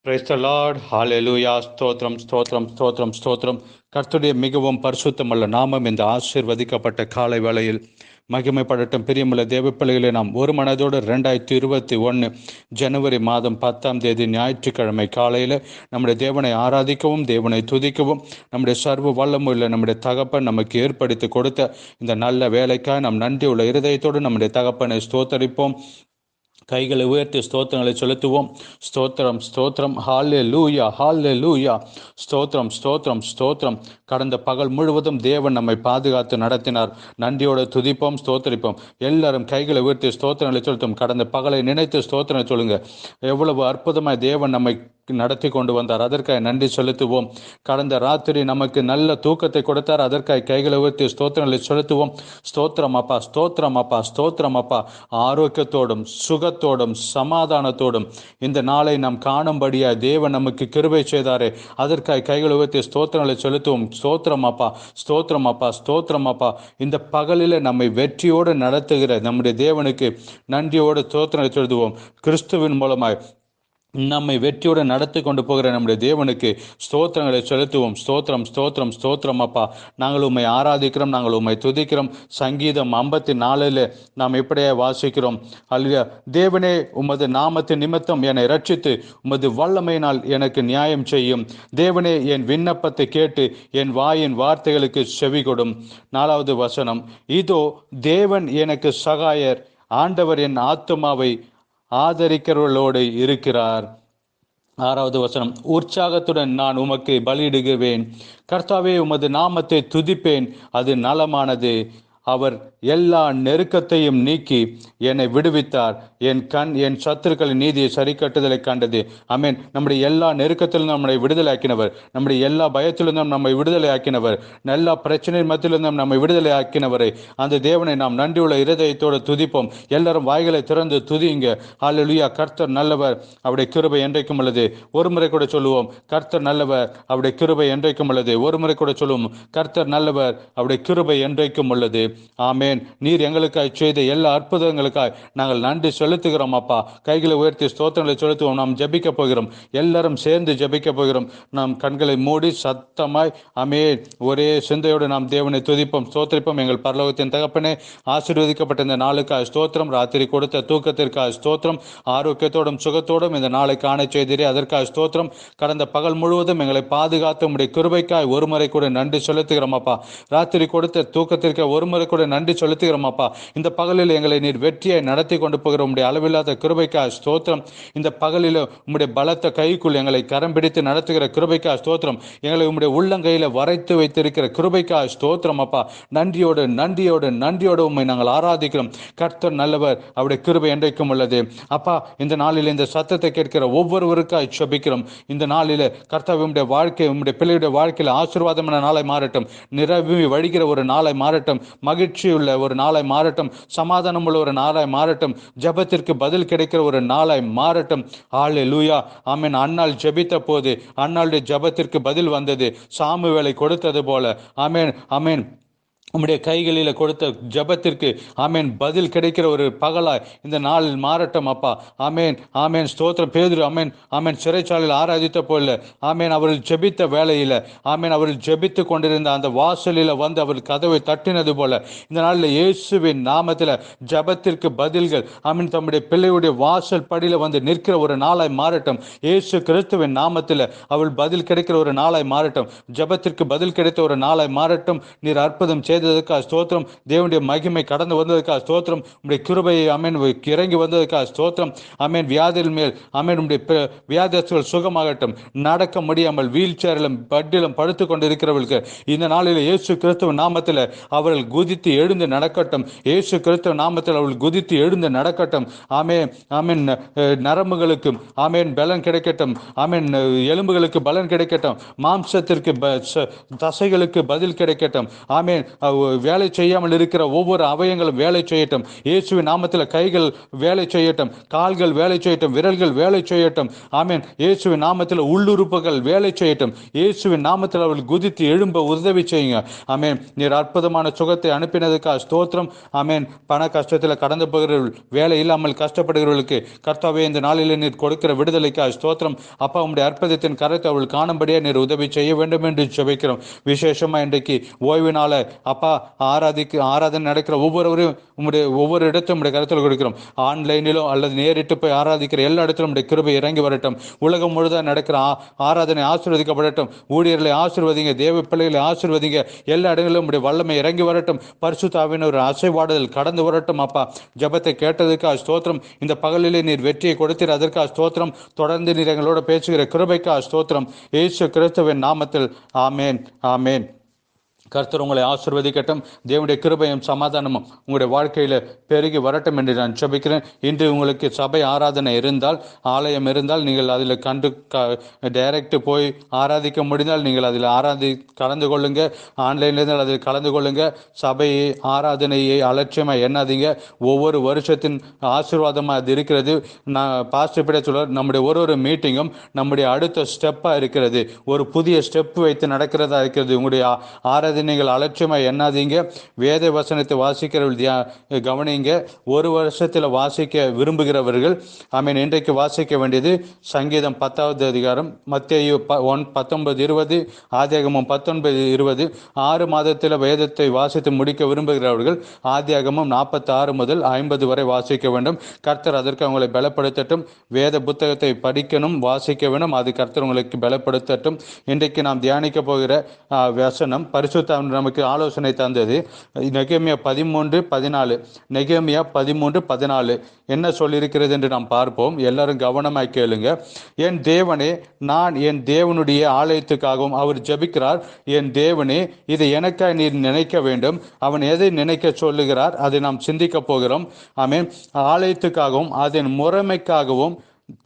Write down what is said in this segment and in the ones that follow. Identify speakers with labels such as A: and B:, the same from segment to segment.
A: Praise the Lord. ஹalleluya. ஸ்தோத்திரம் ஸ்தோத்திரம் ஸ்தோத்திரம் ஸ்தோத்திரம். கர்த்தருடைய மிகவும் பரிசுத்தமுள்ள நாமம் இந்த ஆசீர்வதிக்கப்பட்ட காலை வேளையில் மகிமைப்படட்டும். பிரியமுள்ள தேவப்பிள்ளைகளை நாம் ஒரு மனதோடு 2021 ஜனவரி மாதம் 10ஆம் தேதி ஞாயிற்றுக்கிழமை காலையில் நம்முடைய தேவனை ஆராதிக்கவும் தேவனை துதிக்கவும் நம்முடைய சர்வ வல்லமுள்ள நம்முடைய தகப்பன் நமக்கு ஏற்படுத்தி கொடுத்த இந்த நல்ல வேலைக்காக நாம் நன்றியுள்ள இருதயத்தோடு நம்முடைய தகப்பனை ஸ்தோத்தரிப்போம். கைகளை உயர்த்தி ஸ்தோத்திரங்களை செலுத்துவோம். ஸ்தோத்திரம் ஸ்தோத்திரம். ஹல்லேலூயா ஹல்லேலூயா. ஸ்தோத்திரம் ஸ்தோத்திரம் ஸ்தோத்திரம். கடந்த பகல் முழுவதும் தேவன் நம்மை பாதுகாத்து நடத்தினார். நன்றியோடு துதிப்போம், ஸ்தோத்தரிப்போம். எல்லாரும் கைகளை உயர்த்தி ஸ்தோத்திரங்களை செலுத்தும். கடந்த பகலை நினைத்து ஸ்தோத்திரங்களை சொல்லுங்க. எவ்வளவு அற்புதமாய் தேவன் நம்மை நடத்தி கொண்டு வந்தார். அதற்காக நன்றி செலுத்துவோம். கடந்த ராத்திரி நமக்கு நல்ல தூக்கத்தை கொடுத்தார். அதற்காக கைகளை உயர்த்தி ஸ்தோத்திரங்களை செலுத்துவோம். ஸ்தோத்திரம் அப்பா, ஸ்தோத்திரம் அப்பா, ஸ்தோத்திரம் அப்பா. ஆரோக்கியத்தோடும் சுகத்தோடும் சமாதானத்தோடும் இந்த நாளை நாம் காணும்படியாக தேவன் நமக்கு கிருபை செய்தாரே, அதற்காக கைகளை உயர்த்தி ஸ்தோத்திரங்களை செலுத்துவோம். ஸ்தோத்திரம் அப்பா, ஸ்தோத்திரம் அப்பா, ஸ்தோத்திரம் அப்பா. இந்த பகலில் நம்மை வெற்றியோடு நடத்துகிற நம்முடைய தேவனுக்கு நன்றியோடு ஸ்தோத்திரங்களை செலுத்துவோம். கிறிஸ்துவின் மூலமாய் நம்மை வெற்றியோடு நடத்தி கொண்டு போகிற நம்முடைய தேவனுக்கு ஸ்தோத்திரங்களை செலுத்துவோம். ஸ்தோத்திரம் ஸ்தோத்திரம் ஸ்தோத்திரம் அப்பா. நாங்கள் உம்மை ஆராதிக்கிறோம், நாங்கள் உம்மை துதிக்கிறோம். சங்கீதம் 54 நாம் இப்படியே வாசிக்கிறோம். அல்லா, தேவனே உமது நாமத்தின் நிமித்தம் என்னை ரட்சித்து உமது வல்லமையினால் எனக்கு நியாயம் செய்யும். தேவனே என் விண்ணப்பத்தை கேட்டு என் வாயின் வார்த்தைகளுக்கு செவி கொடும். 4வது வசனம். இதோ தேவன் எனக்கு சகாயர், ஆண்டவர் என் ஆத்துமாவை ஆதரிக்கிறவர்களோடு இருக்கிறார். 6வது வசனம். உற்சாகத்துடன் நான் உமக்கு பலியிடுகிறேன். கர்த்தாவே, உமது நாமத்தை துதிப்பேன், அது நலமானது. அவர் எல்லா நெருக்கத்தையும் நீக்கி என்னை விடுவித்தார். என் கண் என் சத்துருக்களின் நீதியை சரி கட்டுதலை கண்டது. ஆமென். நம்முடைய எல்லா நெருக்கத்திலிருந்தும் நம்மை விடுதலை ஆக்கினவர், நம்முடைய எல்லா பயத்திலிருந்தும் நம்மை விடுதலை ஆக்கினவர், எல்லா பிரச்சனை மத்தியிலிருந்தும் நம்மை விடுதலை ஆக்கினவரை அந்த தேவனை நாம் நன்றியுள்ள இருதயத்தோடு துதிப்போம். எல்லாரும் வாய்களை திறந்து துதியுங்க. ஹல்லேலூயா. கர்த்தர் நல்லவர், அவருடைய கிருபை என்றைக்கும் உள்ளது. ஒரு முறை கூட சொல்லுவோம், கர்த்தர் நல்லவர், அவருடைய கிருபை என்றைக்கும் உள்ளது. ஒரு முறை கூட சொல்லுவோம், கர்த்தர் நல்லவர், அவருடைய கிருபை என்றைக்கும் உள்ளது. ஆமென். நீர் எங்களுக்காய் செய்த எல்லா அற்புதங்களுக்காய் நாங்கள் நன்றி செலுத்துகிறோம் அப்பா. கைகளை உயர்த்தி ஸ்தோத்திரங்களை செலுத்துவோம். நாம் ஜெபிக்க போகிறோம். எல்லாரும் சேர்ந்து ஜெபிக்க போகிறோம். நாம் கண்களை மூடி சத்தமாய் ஆமென் ஒரே சிந்தையோடு நாம் தேவனை துதிப்போம், ஸ்தோத்திரிப்போம். எங்கள் பரலோகத்தின் தகப்பனே, ஆசீர்வதிக்கப்பட்ட இந்த நாளுக்காய் ஸ்தோத்திரம். ராத்திரி கொடுத்த தூக்கத்திற்காக ஸ்தோத்திரம். ஆரோக்கியத்தோடும் சுகத்தோடும் இந்த நாளை காண செய்தீரே, அதற்காக ஸ்தோத்திரம். கடந்த பகல் முழுவதும் எங்களை பாதுகாத்து உம்முடைய கிருபைக்காய் ஒரு முறை கூட நன்றி செலுத்துகிறோம் அப்பா. ராத்திரி கொடுத்த தூக்கத்திற்கு ஒரு முறை கூட நன்றி செலுத்துகிறோம் அப்பா. இந்த பகலில் எங்களை நீர் வெற்றியை நடத்தி கொண்டு போகிற உம்முடைய அளவில்லாத கிருபைக்காய் ஸ்தோத்திரம். இந்த பகலில் உம்முடைய பலத்த கைக்குள் எங்களை கரம் பிடித்து நடத்துகிற கிருபைக்காய் ஸ்தோத்திரம். எங்களை உம்முடைய உள்ளங்கையில் வரைத்து வைத்திருக்கிற கிருபைக்காய் ஸ்தோத்திரம் அப்பா. நன்றியோடு நன்றியோடு நன்றியோடு உம்மை நாங்கள் ஆராதிக்கிறோம். கர்த்தர் நல்லவர், அவருடைய கிருபை என்றைக்கும் உள்ளது அப்பா. இந்த நாளில் இந்த சத்தத்தை கேட்கிற ஒவ்வொருவருக்காய் ஜெபிக்கிறோம். இந்த நாளில் கர்த்தர் உம்முடைய வாழ்க்கை, உம்முடைய பிள்ளையுடைய வாழ்க்கையில் ஆசீர்வாதமான நாளை மாறட்டும். நிரம்பி வழிகிற ஒரு நாளை மாறட்டும். மகிழ்ச்சியுள்ள ஒரு நாளை மாறட்டும். சமாதானம் உள்ள ஒரு நாளை மாறட்டும். ஜெபத்திற்கு பதில் கிடைக்கிற ஒரு நாளை மாறட்டும். ஹல்லேலூயா. ஆமென். அன்னாள் ஜெபித்த போது அன்னாளுடைய ஜெபத்திற்கு பதில் வந்தது. சாமுவேலை கொடுத்தது போல. ஆமென் ஆமென். உம்முடைய கைகளில் கொடுத்த ஜெபத்திற்கு ஆமேன் பதில் கிடைக்கிற ஒரு பகலாய் இந்த நாளில் மாறட்டும் அப்பா. ஆமேன் ஆமேன். ஸ்தோத்திரம். பேதுரு ஆமேன் ஆமேன் சிறைச்சாலையில் ஆராதித்த போல ஆமேன் அவர்கள் ஜெபித்த வேளையில் ஆமேன் அவர்கள் ஜெபித்து கொண்டிருந்த அந்த வாசலில் வந்து அவர் கதவை தட்டினது போல இந்த நாளில் இயேசுவின் நாமத்தில் ஜெபத்திற்கு பதில்கள் ஆமீன் தம்முடைய பிள்ளையுடைய வாசல் படியில் வந்து நிற்கிற ஒரு நாளாய் மாறட்டும். இயேசு கிறிஸ்துவின் நாமத்தில் அவள் பதில் கிடைக்கிற ஒரு நாளாய் மாறட்டும். ஜெபத்திற்கு பதில் கிடைத்த ஒரு நாளாய் மாறட்டும். நீர் அற்புதம் செய்ததற்காக ஸ்தோத்திரம். தேவனுடைய மகிமை கடந்து வந்ததற்காக ஸ்தோத்திரம். உம்முடைய கிருபையை ஆமென் இறங்கி வந்ததற்காக ஸ்தோத்திரம். ஆமென். வியாதியின் மேல் ஆமென் உம்முடைய வியாதியஸ்தர்கள் சுகமாகட்டும். நடக்க முடியாமல் வீல் சேரிலும் பட்டிலும் படுத்து கொண்டு இருக்கிறவர்களுக்கு இந்த நாளில் இயேசு கிறிஸ்துவ நாமத்தில் அவர்கள் குதித்து எழுந்து நடக்கட்டும். இயேசு கிறிஸ்துவ நாமத்தில் அவர்கள் குதித்து எழுந்து நடக்கட்டும். ஆமென் ஆமென். நரம்புகளுக்கு ஆமென் பலன் கிடைக்கட்டும். ஆமென். எலும்புகளுக்கு பலன் கிடைக்கட்டும். மாம்சத்திற்கு தசைகளுக்கு பதில் கிடைக்கட்டும். ஆமென். வேலை செய்யாமல் இருக்கிற ஒவ்வொரு அவயங்களும் வேலை செய்யட்டும். இயேசுவின் நாமத்தில் கைகள் வேலை செய்யட்டும், கால்கள் வேலை செய்யட்டும், விரல்கள் வேலை செய்யட்டும். ஆமென். இயேசுவின் நாமத்தில் உள்ளுறுப்புகள் வேலை செய்யட்டும். இயேசுவின் நாமத்தில் அவர்கள் குதித்து எழும்ப உதவி செய்யுங்க. ஆமென். நீர் அற்புதமான சுகத்தை அனுப்பினதுக்காக ஸ்தோத்திரம். ஆமென். பண கஷ்டத்தில் கடந்து போகிறவர்கள், வேலை இல்லாமல் கஷ்டப்படுகிறவர்களுக்கு கர்த்தாவே இந்த நாளில் நீர் கொடுக்கிற விடுதலைக்காக ஸ்தோத்திரம். அப்பா, உம்முடைய அற்புதத்தின் கரத்தை அவள் காணும்படியே நீர் உதவி செய்ய வேண்டும் என்று ஜெபிக்கிறோம். விசேஷமா இன்றைக்கு ஓய்வினால அப்பா ஆராதனை நடக்கிற ஒவ்வொருவரையும் உம்முடைய ஒவ்வொரு இடத்தையும் உம்முடைய கருத்தில் கொடுக்கிறோம். ஆன்லைனிலோ அல்லது நேரிட்டு போய் ஆராதிக்கிற எல்லா இடத்திலும் உம்முடைய கிருபை இறங்கி வரட்டும். உலகம் முழுவதும் நடக்கிற ஆராதனை ஆசீர்வதிக்கப்படட்டும். ஊழியர்களை ஆசீர்வதிங்க, தேவ பிள்ளைகளை ஆசீர்வதிங்க. எல்லா இடங்களிலும் உம்முடைய வல்லமை இறங்கி வரட்டும். பரிசுத்த ஆவியின் ஒரு அசைவாடுதல் கடந்து வரட்டும். அப்பா, ஜெபத்தை கேட்டதுக்காக ஸ்தோத்திரம். இந்த பகலிலே நீர் வெற்றியை கொடுத்தீர், அதற்காக ஸ்தோத்திரம். தொடர்ந்து நீர் எங்களோட பேசுகிற கிருபைக்காக ஸ்தோத்திரம். இயேசு கிறிஸ்துவின் நாமத்தில் ஆமேன், ஆமேன். கர்த்தர் உங்களை ஆசீர்வதிக்கட்டும். தேவனுடைய கிருபையும் சமாதானமும் உங்களுடைய வாழ்க்கையில் பெருகி வரட்டும் என்று நான் ஜெபிக்கிறேன். இன்று உங்களுக்கு சபை ஆராதனை இருந்தால், ஆலயம் இருந்தால், நீங்கள் அதில் டைரக்ட் போய் ஆராதிக்க முடிந்தால் நீங்கள் அதில் கலந்து கொள்ளுங்க. ஆன்லைனில் இருந்தால் அதில் கலந்து கொள்ளுங்க. சபை ஆராதனையை அலட்சியமாக எண்ணாதீங்க. ஒவ்வொரு வருஷத்தின் ஆசீர்வாதமாக அது இருக்கிறது. நான் பாஸ்டர் பிட சொல்ல, நம்முடைய ஒரு மீட்டிங்கும் நம்முடைய அடுத்த ஸ்டெப்பாக இருக்கிறது. ஒரு புதிய ஸ்டெப் வைத்து நடக்கிறதா இருக்கிறது. உங்களுடைய ஆராதனை நீங்கள் அலட்சியமாக எண்ணாதீங்க. வேத வசனத்தை வாசிக்கிறவர்கள் கவனிங்க. ஒரு வருஷத்தில் வாசிக்க விரும்புகிறவர்கள் ஆமீன், இன்றைக்கு வாசிக்க வேண்டியது சங்கீதம் 10வது அதிகாரம், மத்தேயு 19:20, ஆதியாகமம் 19:20. 6 மாதத்தில் வேதத்தை வாசித்து முடிக்க விரும்புகிறவர்கள் ஆதியாகமம் 46 முதல் 50 வரை வாசிக்க வேண்டும். கர்த்தர் அதற்கு அவங்களை பலப்படுத்தட்டும். வேத புத்தகத்தை படிக்கணும், வாசிக்க வேண்டும். அது கர்த்தர் உங்களுக்கு பலப்படுத்தட்டும். இன்றைக்கு நாம் தியானிக்க போகிற வசனம் பரிசுத்த நமக்கு ஆலோசனை தந்தது. நெகேமியா 13:14. நெகேமியா 13:14 என்ன சொல்லியிருக்கிறது என்று நாம் பார்ப்போம். எல்லாரும் கவனமாய் கேளுங்க. என் தேவனே, நான் என் தேவனுடைய ஆலயத்துக்காகவும், அவர் ஜெபிக்கிறார், என் தேவனே, இதை எனக்காய் நீர் நினைக்க வேண்டும். அவன் எதை நினைக்க சொல்லுகிறார் அதை நாம் சிந்திக்க போகிறோம். ஆமென். ஆலயத்துக்காகவும் அதன் முறைமைக்காகவும்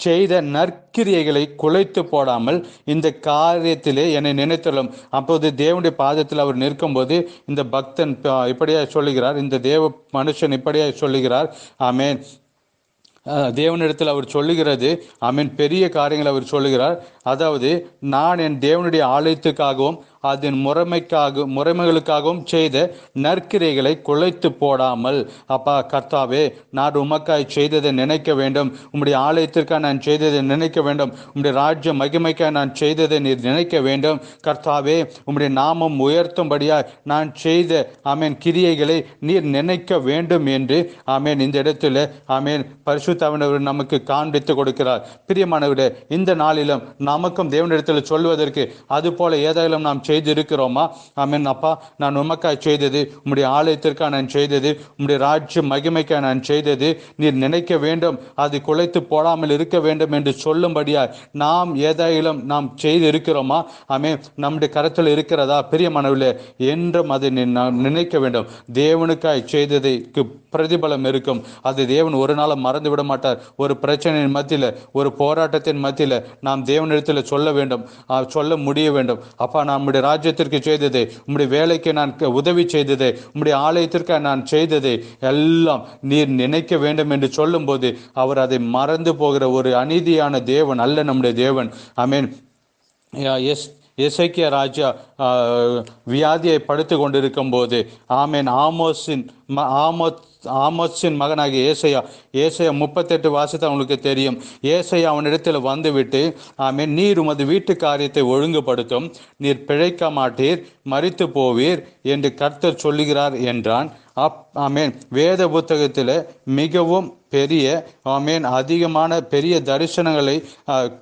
A: செய்த நற்கிரியைகளை குலைத்து போடாமல் இந்த காரியத்திலே என்னை நினைத்தலும். அப்போது தேவனுடைய பாதத்தில் அவர் நிற்கும்போது இந்த பக்தன் இப்படியா சொல்லுகிறார், இந்த தேவ மனுஷன் இப்படியா சொல்லுகிறார். ஆமென். தேவனிடத்தில் அவர் சொல்லுகிறது, ஆமென், பெரிய காரியங்கள் அவர் சொல்லுகிறார். அதாவது, நான் என் தேவனுடைய ஆலயத்துக்காகவும் அதன் முறைமைகளுக்காகவும் செய்த நற்கிரைகளை குலைத்து போடாமல். அப்பா கர்த்தாவே, நான் உமக்காய் செய்ததை நினைக்க வேண்டும். உம்முடைய ஆலயத்திற்காக நான் செய்ததை நினைக்க வேண்டும். உம்முடைய ராஜ்ய மகிமைக்காக நான் செய்ததை நீர் நினைக்க வேண்டும். கர்த்தாவே, உம்முடைய நாமம் உயர்த்தும்படியாய் நான் செய்த ஆமேன் கிரியைகளை நீர் நினைக்க வேண்டும் என்று ஆமேன் இந்த இடத்துல ஆமேன் பரிசுத்தாவினர் நமக்கு காண்பித்து கொடுக்கிறார். பிரியமானவரே, இந்த நாளிலும் நமக்கும் தேவனிடத்தில் சொல்வதற்கு அது போல ஏதாயிலும் நாம் செய்திருக்கிறோமா? ஆமென். அப்பா, நான் உமக்காய் செய்தது, உம்முடைய ஆலயத்திற்காக நான் செய்தது, உம்முடைய ராஜ்ய மகிமைக்காக நான் செய்தது நீர் நினைக்க வேண்டும், அது குலைத்து போடாமல் இருக்க வேண்டும் என்று சொல்லும்படியாய் நாம் ஏதாயிலும் நாம் செய்து இருக்கிறோமா? ஆமென். நம்முடைய கருத்தில் இருக்கிறதா? பிரியமானவர்களே, என்றும் அதை நினைக்க வேண்டும். தேவனுக்காய் செய்ததைக்கு பிரதிபலம் இருக்கும். அது தேவன் ஒரு நாளும் மறந்து விட மாட்டார். ஒரு பிரச்சனையின் மத்தியில், ஒரு போராட்டத்தின் மத்தியில் நாம் தேவனிடத்தில் சொல்ல வேண்டும், சொல்ல முடிய வேண்டும். அப்பா, நம்முடைய ராஜ்யத்திற்கு செய்ததே, உம்முடைய வேலைக்கு நான் உதவி செய்ததே, உம்முடைய ஆலயத்திற்கு நான் செய்ததே எல்லாம் நீர் நினைக்க வேண்டும் என்று சொல்லும் போது அவர் அதை மறந்து போகிற ஒரு அநீதியான தேவன் அல்ல நம்முடைய தேவன். ஆமென். எசேக்கியா ராஜா வியாதியை படுத்து கொண்டிருக்கும் போது ஆமென், ஆமோஸின் மகனாகிய ஏசையா 38 வாசித்து அவங்களுக்கு தெரியும். ஏசையா அவனிடத்தில் வந்துவிட்டு ஆமென், நீர் உமது வீட்டு காரியத்தை ஒழுங்குபடுத்தும், நீர் பிழைக்க மாட்டீர், மரித்து போவீர் என்று கர்த்தர் சொல்லுகிறார் என்றான். ஆமென். வேத புத்தகத்தில் மிகவும் பெரிய ஆமென் அதிகமான பெரிய தரிசனங்களை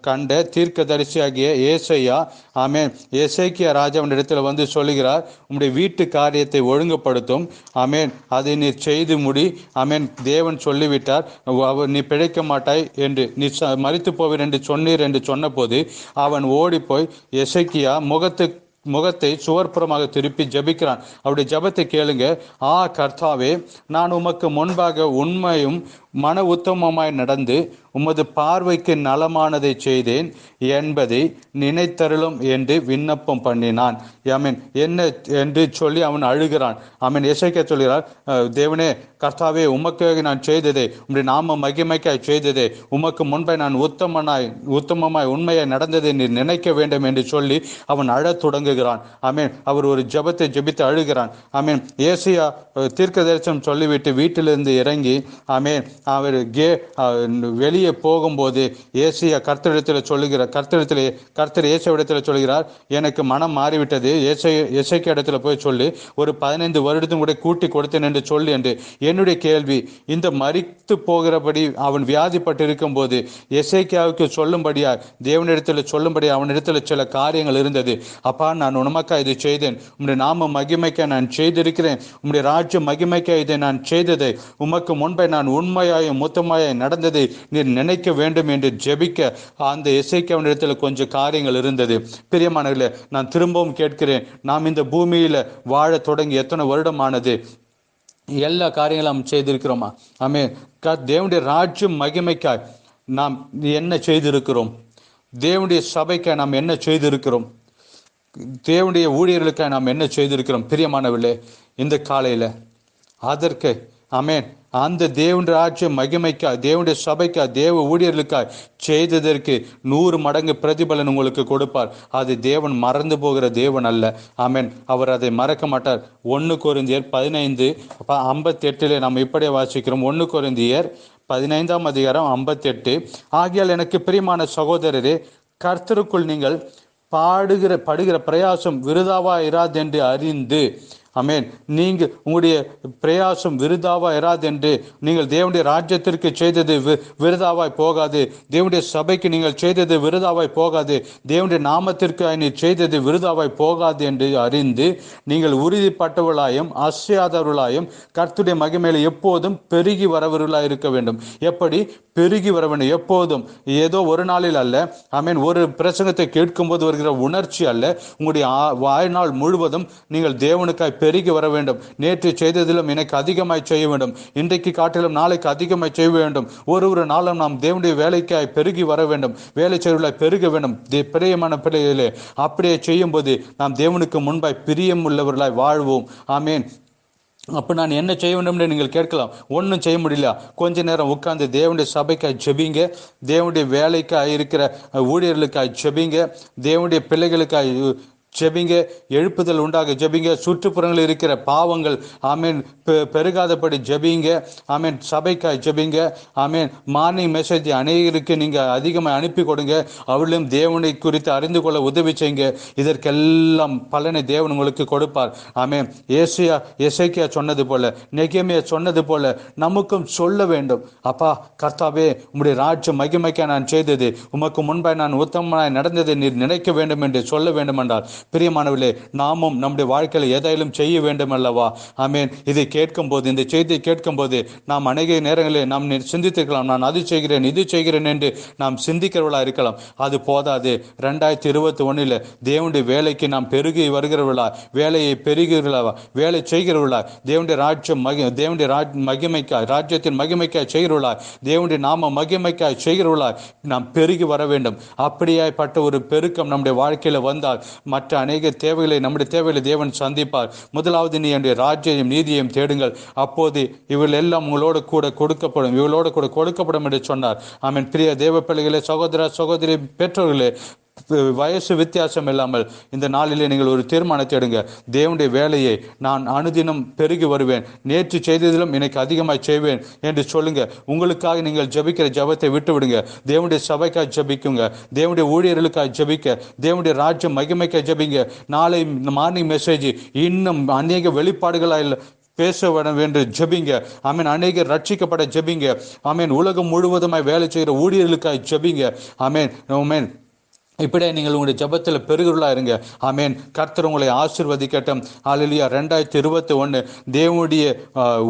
A: கண்ட தீர்க்க தரிசியாகிய ஏசையா ஆமென் எசேக்கியா ராஜாவினிடத்தில் வந்து சொல்லுகிறார், உம்முடைய வீட்டு காரியத்தை ஒழுங்குபடுத்தும், ஆமென், அதை நீர் செய்து முடி. ஆமென். தேவன் சொல்லிவிட்டார், நீ பிழைக்க மாட்டாய் என்று, நீ மரித்து போவீர் என்று சொன்னீர் என்று சொன்ன போது அவன் ஓடி போய் எசேக்கியா முகத்தை சுவர்புறமாக திருப்பி ஜபிக்கிறான். அவருடைய ஜபத்தை கேளுங்க. கர்த்தாவே, நான் உமக்கு முன்பாக உண்மையும் மன உத்தமமாய் நடந்து உமது பார்வைக்கு நலமானதை செய்தேன் என்பதை நினைத்தருளும் என்று விண்ணப்பம் பண்ணினான். ஆமீன். என்ன என்று சொல்லி அவன் அழுகிறான். ஆமீன். எசேக்கியா சொல்கிறார், தேவனே கர்த்தாவே, உமக்காக நான் செய்ததே, உம்முடைய நாம மகிமைக்காய் செய்ததே, உமக்கு முன்பை நான் உத்தமமாய் உண்மையாய் நடந்ததை நீர் நினைக்க வேண்டும் என்று சொல்லி அவன் அழத் தொடங்குகிறான். ஆமீன். அவர் ஒரு ஜெபத்தை ஜெபித்து அழுகிறான். ஆமீன். ஏசியா தீர்க்க தரிசனம் சொல்லிவிட்டு வீட்டிலிருந்து இறங்கி ஆமீன் அவர் வெளியே போகும்போது ஏசியா கர்த்தரிடத்தில் சொல்லுகிறார், கர்த்தர் ஏசாவிடத்தில் சொல்கிறார், எனக்கு மனம் மாறிவிட்டது, எசேக்கியா இடத்துல போய் சொல்லி ஒரு 15 வருடத்தும் கூட கூட்டி கொடுத்தேன் என்று சொல்லி என்று. என்னுடைய கேள்வி, இந்த மரித்து போகிறபடி அவன் வியாதிப்பட்டு இருக்கும் போது எசேக்கியாவுக்கு சொல்லும்படியா, தேவனிடத்தில் சொல்லும்படியா அவனிடத்தில் சில காரியங்கள் இருந்தது. அப்பா, நான் உனக்கா இதை செய்தேன், உம்முடைய நாம மகிமைக்க நான் செய்திருக்கிறேன், உம்முடைய ராஜ்ய மகிமைக்க இதை நான் செய்ததை, உமக்கு முன்பை நான் உண்மையாயும் மொத்தமாயும் நடந்ததை நீர் நினைக்க வேண்டும் என்று ஜெபிக்க அந்த எசேக்கியாவினிடத்தில் கொஞ்சம் காரியங்கள் இருந்தது. பிரியமானவர்களே, நான் திரும்பவும் கேட்கிறேன், நாம் இந்த பூமியில வாழ தொடங்கி எத்தனை வருடமானது? எல்லா காரியங்களும் நாம் செய்திருக்கிறோமா? ஆமே. தேவனுடைய ராஜ்யம் மகிமைக்காய் நாம் என்ன செய்திருக்கிறோம்? தேவனுடைய சபைக்காய் நாம் என்ன செய்திருக்கிறோம்? தேவனுடைய ஊழியர்களுக்காய் நாம் என்ன செய்திருக்கிறோம்? பிரியமானவர்களே, இந்த காலையில அதற்கு ஆமேன் அந்த தேவனுடைய ராஜ்யம் மகிமைக்காய், தேவனுடைய சபைக்காய், தேவ ஊழியர்களுக்காய் செய்ததற்கு 100 மடங்கு பிரதிபலன் உங்களுக்கு கொடுப்பார். அது தேவன் மறந்து போகிற தேவன் அல்ல. ஆமேன். அவர் அதை மறக்க மாட்டார். 1 கொரிந்தியர் 15:58 நாம் இப்படியே வாசிக்கிறோம். 1 கொரிந்தியர் 15:58, ஆகியால் எனக்கு பிரியமான சகோதரரே, கர்த்தருக்குள் நீங்கள் படுகிற பிரயாசம் விருதாவா இராதென்று அறிந்து, ஆமேன், நீங்கள் உங்களுடைய பிரயாசம் விருதாவா இராது என்று, நீங்கள் தேவனுடைய ராஜ்யத்திற்கு செய்தது விருதாவாய் போகாது, தேவனுடைய சபைக்கு நீங்கள் செய்தது விருதாவாய் போகாது, தேவனுடைய நாமத்திற்கு நீ செய்தது விருதாவாய் போகாது என்று அறிந்து நீங்கள் உறுதிப்பட்டவர்களாயும் அசையாதவர்களாயும் கர்த்தருடைய மகிமையில எப்போதும் பெருகி வரவர்களாய் இருக்க வேண்டும். எப்படி பெருகி வர வேண்டும்? எப்போதும், ஏதோ ஒரு நாளில் அல்ல. ஆமேன். ஒரு பிரசங்கத்தை கேட்கும்போது வருகிற உணர்ச்சி அல்ல. உங்களுடைய வாழ்நாள் முழுவதும் நீங்கள் தேவனுக்காய் பெருகி வர வேண்டும். நேற்று செய்ததிலும் எனக்கு அதிகமாய் செய்ய வேண்டும், இன்றைக்கு காட்டிலும் நாளைக்கு அதிகமாய் செய்ய வேண்டும். ஒரு நாளும் நாம் தேவனுடைய வேலைக்காய் பெருகி வர வேண்டும், வேலை செய்வர்களாய் பெருக வேண்டும். பிரியமான பிள்ளைகளே, அப்படியே செய்யும் போது நாம் தேவனுக்கு முன்பாய் பிரியம் உள்ளவர்களாய் வாழ்வோம். ஆமேன். அப்போ நான் என்ன செய்ய வேண்டும் என்று நீங்கள் கேட்கலாம். ஒன்றும் செய்ய முடியல. கொஞ்ச நேரம் உட்கார்ந்து தேவனுடைய சபைக்காய் ஜெபிங்க, தேவனுடைய வேலைக்காய் இருக்கிற ஊழியர்களுக்காய் ஜெபிங்க, தேவனுடைய பிள்ளைகளுக்காய் ஜெபிங்க, எழுப்புதல் உண்டாக ஜெபிங்க, சுற்றுப்புறங்களில் இருக்கிற பாவங்கள் ஆமேன் பெருகாதபடி ஜெபிங்க, ஆமேன், சபைக்காய் ஜெபிங்க, ஆமேன். மார்னிங் மெசேஜ் அநேகருக்கு நீங்கள் அதிகமாக அனுப்பி கொடுங்க, அவர்களும் தேவனை குறித்து அறிந்து கொள்ள உதவி செய்யுங்க. இதற்கெல்லாம் பலனை தேவன் உங்களுக்கு கொடுப்பார். ஆமேன். எசேக்கியா சொன்னது போல, நெகேமியா சொன்னது போல நமக்கும் சொல்ல வேண்டும். அப்பா கர்த்தாவே, உம்முடைய ராஜ்யம் மகிமைக்க நான் செய்தது, உமக்கு முன்பாய் நான் உத்தமனாய் நடந்ததை நீர் நினைக்க வேண்டும் என்று சொல்ல வேண்டும் என்றால், பிரியமானவர்களே, நாமும் நம்முடைய வாழ்க்கையில் எதையிலும் செய்ய வேண்டும் அல்லவா? ஆமேன். இதை கேட்கும் போது, இந்த செய்தியை கேட்கும் போது நாம் அநேக நேரங்களில் நாம் சிந்தித்திருக்கலாம், நான் அது செய்கிறேன் இது செய்கிறேன் என்று நாம் சிந்திக்கிறவர்களா இருக்கலாம். அது போதாது. 2021 தேவனுடைய வேலைக்கு நாம் பெருகி வருகிறவர்களா, வேலையை பெருகிறவர்களா, வேலை செய்கிறவர்களா, தேவனுடைய ராஜ்யம் மகிமைக்காய், ராஜ்யத்தின் மகிமைக்காய் செய்கிறவர்களா, தேவனுடைய நாம மகிமைக்காய் செய்கிறவர்களா நாம் பெருகி வர வேண்டும். அப்படியாய்ப்பட்ட ஒரு பெருக்கம் நம்முடைய வாழ்க்கையில் வந்தால் மற்ற அநேக தேவைகளை, நம்முடைய தேவைகளை தேவன் சந்திப்பார். முதலாவது, நீ என்னுடைய ராஜ்யத்தையும் நீதியையும் தேடுங்கள், அப்போது இவள் எல்லாம் உங்களோடு கூட கொடுக்கப்படும், இவளோடு கூட கொடுக்கப்படும் என்று சொன்னார். ஆமீன். பிரிய தேவ பிள்ளைகளே, சகோதர சகோதரி, பெற்றோர்களே, வயசு வித்தியாசம் இல்லாமல் இந்த நாளிலே நீங்கள் ஒரு தீர்மானத்தை எடுங்க. தேவனுடைய வேலையை நான் அனுதினம் பெருகி வருவேன், நேற்று செய்ததிலும் எனக்கு அதிகமாக செய்வேன் என்று சொல்லுங்க. உங்களுக்காக நீங்கள் ஜபிக்கிற ஜபத்தை விட்டு விடுங்க. தேவனுடைய சபைக்காக ஜபிக்குங்க, தேவனுடைய ஊழியர்களுக்காக ஜபிக்க, தேவனுடைய ராஜ்யம் மகிமைக்காக ஜபிங்க. நாளை மார்னிங் மெசேஜ் இன்னும் அநேக வெளிப்பாடுகளாக பேச வேண்டும் என்று ஜெபிங்க. ஆமீன். அநேகர் ரட்சிக்கப்பட ஜெபிங்க. ஆமீன். உலகம் முழுவதுமாய் வேலை செய்கிற ஊழியர்களுக்காக ஜெபிங்க. ஆமீன். ஆமீன். இப்படியே நீங்கள் உங்களுடைய ஜபத்தில் பெருகுறலா இருங்க. ஆமேன். கர்த்தர் உங்களை ஆசீர்வதிக்கட்டும். ஹல்லேலூயா. 2021 தேவனுடைய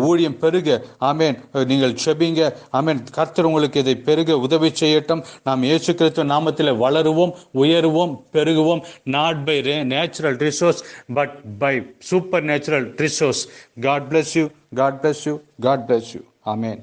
A: ஊழியம் பெருக, ஆமேன், நீங்கள் ஜெபிங்க. ஆமேன். கர்த்தர் உங்களுக்கு இதை பெருக உதவி செய்யட்டும். நாம் இயேசு கிறிஸ்து நாமத்தில் வளருவோம், உயருவோம், பெருகுவோம். Not by natural resource but by supernatural resource. God bless you. God bless you. God bless you. Amen.